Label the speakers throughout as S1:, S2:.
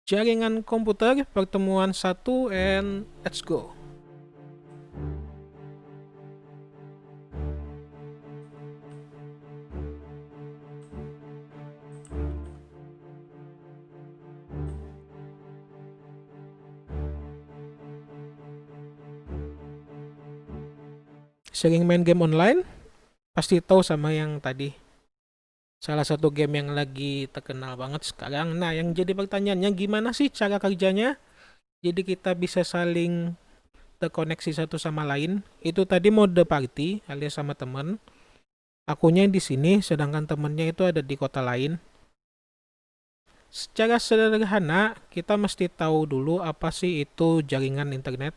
S1: Jaringan komputer pertemuan 1 and let's go. Sering main game online? Pasti tahu sama yang tadi. Salah satu game yang lagi terkenal banget sekarang. Nah, yang jadi pertanyaannya gimana sih cara kerjanya? Jadi kita bisa saling terkoneksi satu sama lain. Itu tadi mode party alias sama temen. Akunya di sini, sedangkan temennya itu ada di kota lain. Secara sederhana, kita mesti tahu dulu apa sih itu jaringan internet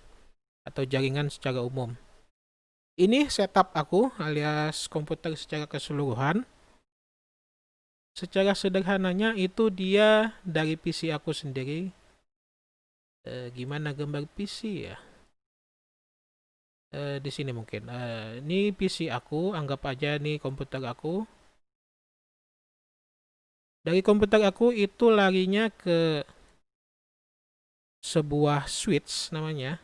S1: atau jaringan secara umum. Ini setup aku alias komputer secara keseluruhan. Secara sederhananya itu dia dari PC aku sendiri. Gimana gambar PC ya? Di sini mungkin. Ini PC aku, anggap aja nih komputer aku. Dari komputer aku itu larinya ke sebuah switch namanya.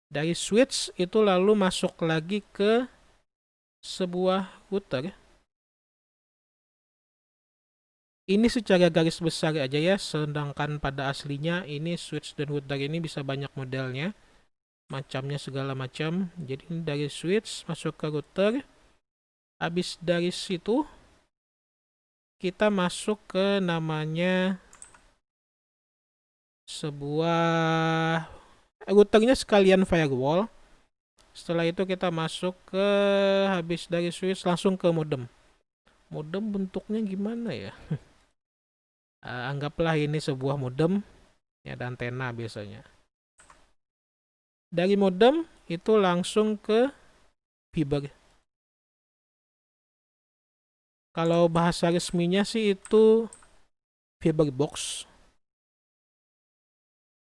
S1: Dari switch itu lalu masuk lagi ke sebuah router. Ini secara garis besar aja ya, sedangkan pada aslinya ini switch dan router ini bisa banyak modelnya, macamnya segala macam. Jadi ini dari switch masuk ke router, habis dari situ kita masuk ke namanya sebuah routernya sekalian firewall. Setelah itu kita masuk ke habis dari switch langsung ke modem. Modem bentuknya gimana ya? Anggaplah ini sebuah modem, ya, ada antena biasanya. Dari modem itu langsung ke fiber. Kalau bahasa resminya sih itu fiber box.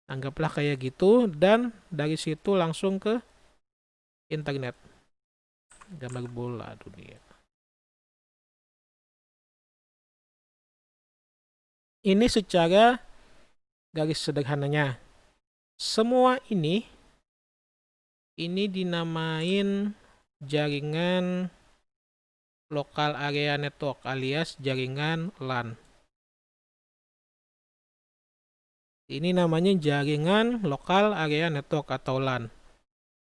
S1: Anggaplah kayak gitu, dan dari situ langsung ke internet. Gambar bola dunia. Ini secara garis sederhananya. Semua ini dinamain jaringan local area network alias jaringan LAN. Ini namanya jaringan local area network atau LAN.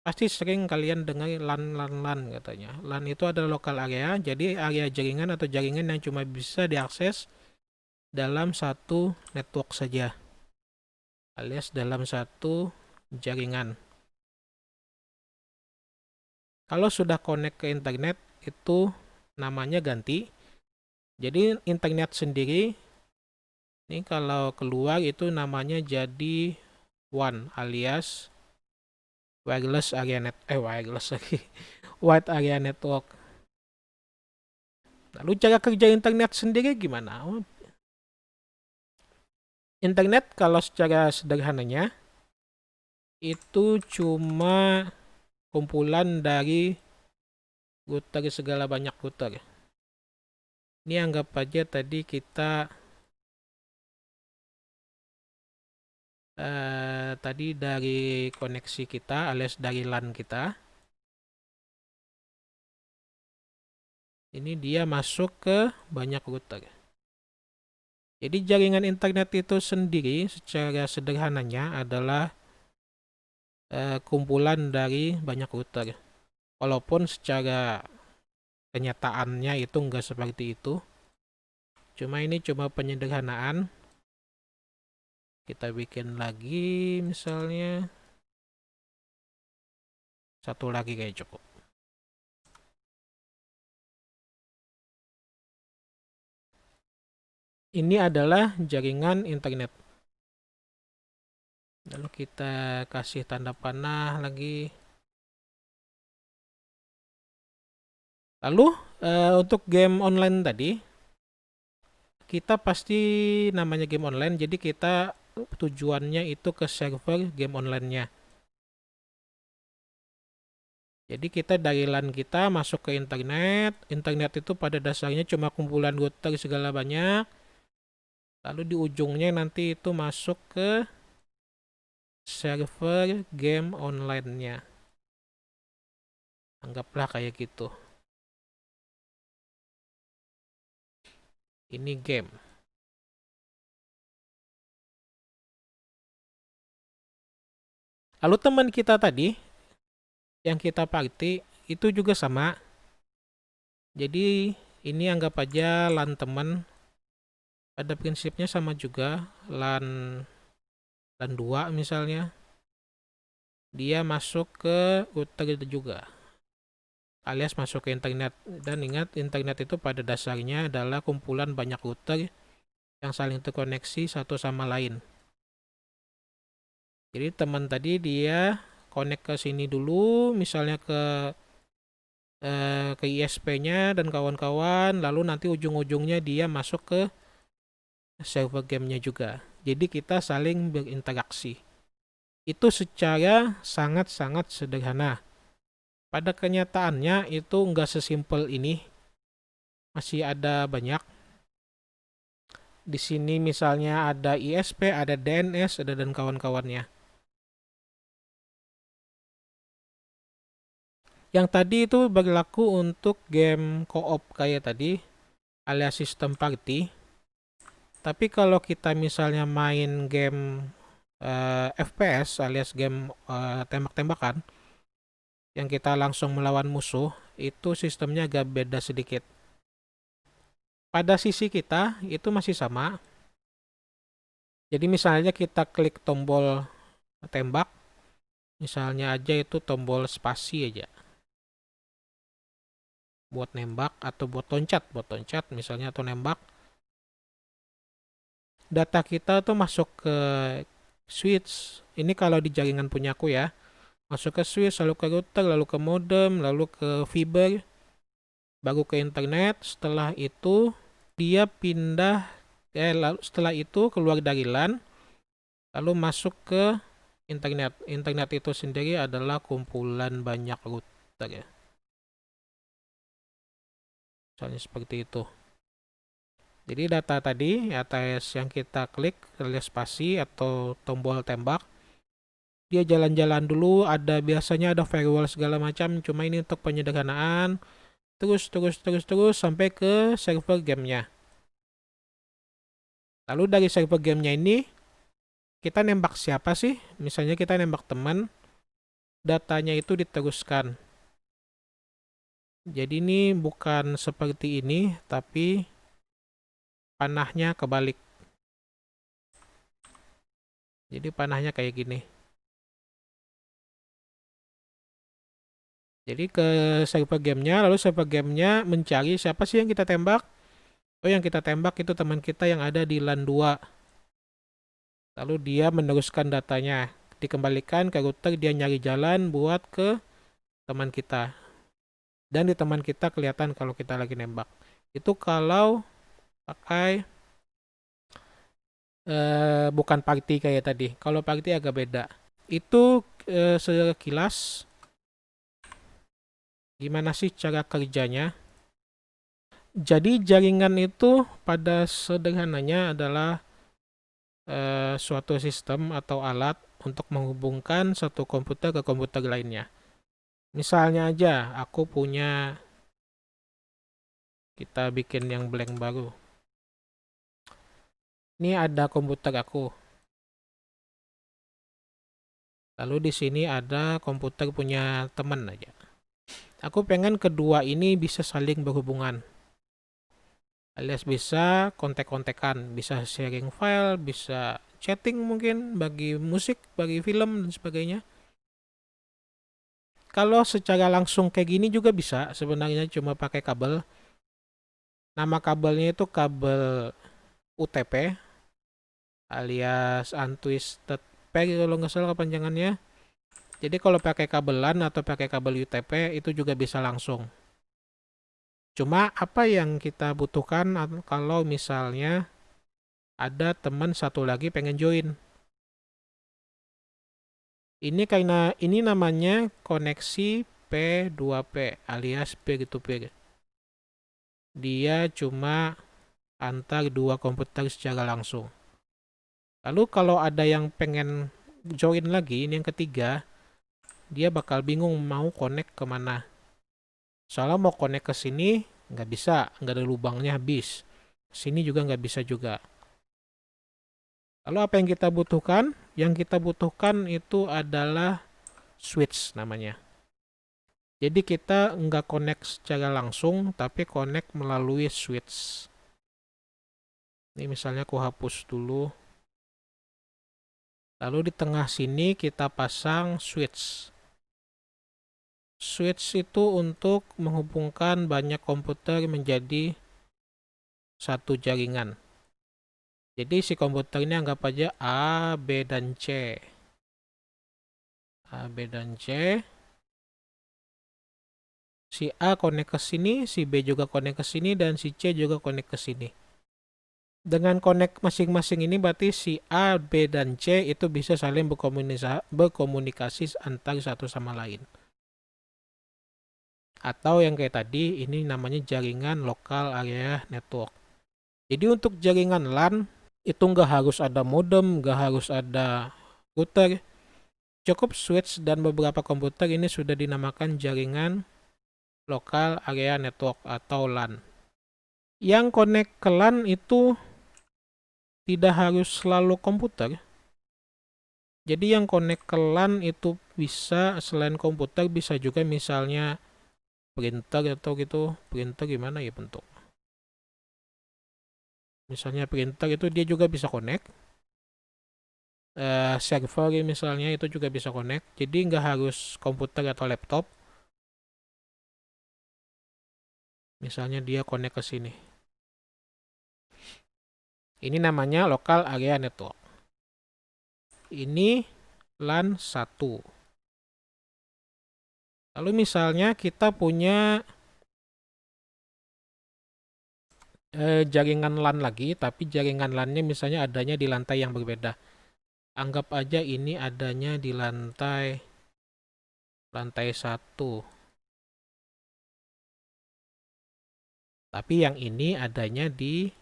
S1: Pasti sering kalian dengar LAN katanya. LAN itu adalah local area, jadi area jaringan atau jaringan yang cuma bisa diakses dalam satu network saja, alias dalam satu jaringan. Kalau sudah connect ke internet, itu namanya ganti. Jadi internet sendiri, ini kalau keluar itu namanya jadi WAN alias wireless area wireless lagi. Wide area network. Lalu cara kerja internet sendiri gimana? Internet kalau secara sederhananya itu cuma kumpulan dari router segala banyak router. Ini anggap aja tadi kita tadi dari koneksi kita alias dari LAN kita. Ini dia masuk ke banyak router. Jadi jaringan internet itu sendiri secara sederhananya adalah kumpulan dari banyak router. Walaupun secara kenyataannya itu enggak seperti itu. Cuma ini cuma penyederhanaan. Kita bikin lagi misalnya satu lagi kayak cukup. Ini adalah jaringan internet. Lalu kita kasih tanda panah lagi. Lalu untuk game online tadi, kita pasti namanya game online, jadi kita tujuannya itu ke server game online-nya. Jadi kita dari LAN kita masuk ke internet. Internet itu pada dasarnya cuma kumpulan router segala banyak. Lalu di ujungnya nanti itu masuk ke server game online-nya. Anggaplah kayak gitu. Ini game. Lalu teman kita tadi yang kita party itu juga sama. Jadi ini anggap aja LAN teman. Pada prinsipnya sama juga. LAN 2 misalnya. Dia masuk ke router itu juga. Alias masuk ke internet. Dan ingat, internet itu pada dasarnya adalah kumpulan banyak router yang saling terkoneksi satu sama lain. Jadi teman tadi dia connect ke sini dulu, misalnya ke ISP-nya dan kawan-kawan, lalu nanti ujung-ujungnya dia masuk ke server gamenya juga. Jadi kita saling berinteraksi. Itu secara sangat-sangat sederhana. Pada kenyataannya itu nggak sesimpel ini. Masih ada banyak. Di sini misalnya ada ISP, ada DNS, ada dan kawan-kawannya. Yang tadi itu berlaku untuk game co-op kayak tadi, alias sistem party. Tapi kalau kita misalnya main game FPS alias game tembak-tembakan, yang kita langsung melawan musuh, itu sistemnya agak beda sedikit. Pada sisi kita, itu masih sama. Jadi misalnya kita klik tombol tembak, misalnya aja itu tombol spasi aja. Buat nembak atau buat loncat misalnya atau nembak. Data kita tuh masuk ke switch. Ini kalau di jaringan punyaku ya. Masuk ke switch, lalu ke router, lalu ke modem, lalu ke fiber, baru ke internet. Setelah itu dia pindah, setelah itu keluar dari LAN, lalu masuk ke internet. Internet itu sendiri adalah kumpulan banyak router ya. Misalnya seperti itu. Jadi data tadi, atas yang kita klik, alias spasi atau tombol tembak, dia jalan-jalan dulu, biasanya ada firewall segala macam, cuma ini untuk penyederhanaan, terus sampai ke server gamenya. Lalu dari server gamenya ini, kita nembak siapa sih? Misalnya kita nembak teman, datanya itu diteruskan. Jadi ini bukan seperti ini, tapi panahnya kebalik. Jadi panahnya kayak gini. Jadi ke server gamenya, lalu server gamenya mencari siapa sih yang kita tembak. Oh, yang kita tembak itu teman kita yang ada di LAN 2. Lalu dia meneruskan datanya. Dikembalikan ke router, dia nyari jalan buat ke teman kita. Dan di teman kita kelihatan kalau kita lagi nembak. Itu kalau pakai bukan party kayak tadi. Kalau party agak beda. Itu sekilas gimana sih cara kerjanya. Jadi jaringan itu pada sederhananya adalah suatu sistem atau alat untuk menghubungkan satu komputer ke komputer lainnya. Misalnya aja aku punya, kita bikin yang blank baru. Ini ada komputer aku. Lalu di sini ada komputer punya teman aja. Aku pengen kedua ini bisa saling berhubungan. Alias bisa kontek-kontekan, bisa sharing file, bisa chatting mungkin, bagi musik, bagi film, dan sebagainya. Kalau secara langsung kayak gini juga bisa, sebenarnya cuma pakai kabel. Nama kabelnya itu kabel UTP, alias Untwisted Pair kalau nggak salah kepanjangannya. Jadi kalau pakai kabel LAN atau pakai kabel UTP itu juga bisa langsung. Cuma apa yang kita butuhkan kalau misalnya ada teman satu lagi pengen join. Ini karena ini namanya koneksi P, 2P alias peer-to-peer. Dia cuma antar dua komputer secara langsung. Lalu kalau ada yang pengen join lagi, ini yang ketiga, dia bakal bingung mau connect kemana. Soalnya mau connect ke sini, nggak bisa, nggak ada lubangnya habis. Sini juga nggak bisa juga. Lalu apa yang kita butuhkan? Yang kita butuhkan itu adalah switch namanya. Jadi kita nggak connect secara langsung, tapi connect melalui switch. Ini misalnya aku hapus dulu. Lalu di tengah sini kita pasang switch. Switch itu untuk menghubungkan banyak komputer menjadi satu jaringan. Jadi si komputer ini anggap aja A, B, dan C. A, B, dan C. Si A connect ke sini, si B juga connect ke sini, dan si C juga connect ke sini. Dengan connect masing-masing ini berarti si A, B, dan C itu bisa saling berkomunikasi antar satu sama lain. Atau yang kayak tadi, ini namanya jaringan local area network. Jadi untuk jaringan LAN, itu nggak harus ada modem, nggak harus ada router. Cukup switch dan beberapa komputer ini sudah dinamakan jaringan local area network atau LAN. Yang connect ke LAN itu tidak harus selalu komputer. Jadi yang connect ke LAN itu bisa selain komputer, bisa juga misalnya printer atau gitu. Printer gimana ya bentuk? Misalnya printer itu dia juga bisa connect. Server misalnya itu juga bisa connect. Jadi nggak harus komputer atau laptop. Misalnya dia connect ke sini. Ini namanya local area network. Ini LAN 1. Lalu misalnya kita punya jaringan LAN lagi, tapi jaringan LAN-nya misalnya adanya di lantai yang berbeda. Anggap aja ini adanya di lantai 1. Tapi yang ini adanya di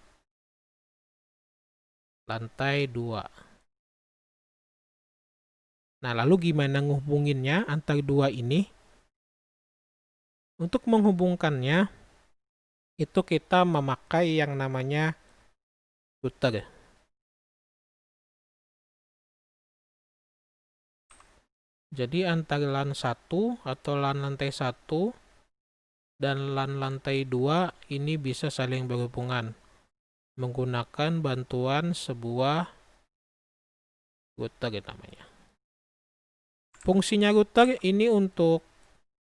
S1: lantai 2. Nah, lalu gimana ngehubunginnya antar dua ini? Untuk menghubungkannya, itu kita memakai yang namanya router. Jadi antara LAN 1 atau LAN lantai 1 dan LAN lantai 2 ini bisa saling berhubungan menggunakan bantuan sebuah router namanya. Fungsinya router ini untuk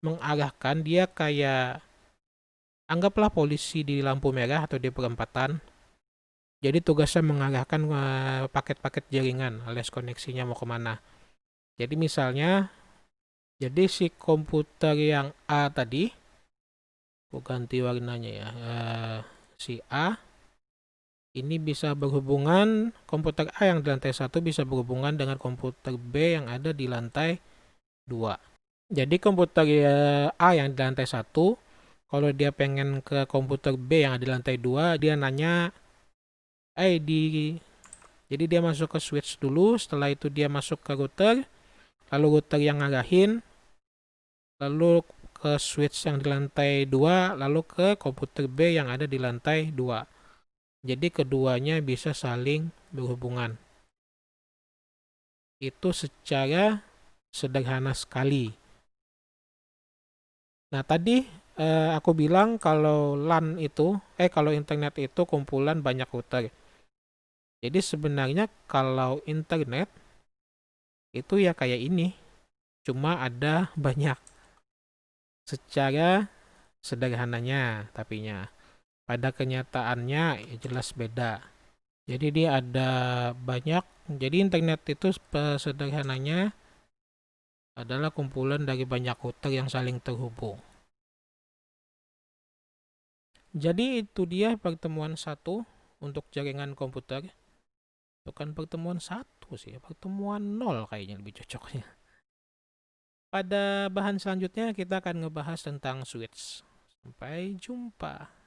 S1: mengarahkan, dia kayak anggaplah polisi di lampu merah atau di perempatan. Jadi tugasnya mengarahkan paket-paket jaringan alias koneksinya mau kemana. Jadi misalnya, jadi si komputer yang A tadi, aku ganti warnanya ya, si A ini bisa berhubungan, komputer A yang di lantai 1 bisa berhubungan dengan komputer B yang ada di lantai 2. Jadi komputer A yang di lantai 1, kalau dia pengen ke komputer B yang ada di lantai 2, dia nanya, jadi dia masuk ke switch dulu, setelah itu dia masuk ke router, lalu router yang ngarahin, lalu ke switch yang di lantai 2, lalu ke komputer B yang ada di lantai 2. Jadi keduanya bisa saling berhubungan. Itu secara sederhana sekali. Nah, tadi aku bilang kalau LAN itu, kalau internet itu kumpulan banyak router. Jadi sebenarnya kalau internet itu ya kayak ini, cuma ada banyak. Secara sederhananya, tapinya pada kenyataannya ya jelas beda. Jadi dia ada banyak. Jadi internet itu sederhananya adalah kumpulan dari banyak router yang saling terhubung. Jadi itu dia pertemuan 1 untuk jaringan komputer. Bukan pertemuan 1 sih, pertemuan 0 kayaknya lebih cocoknya. Pada bahan selanjutnya kita akan ngebahas tentang Switch. Sampai jumpa.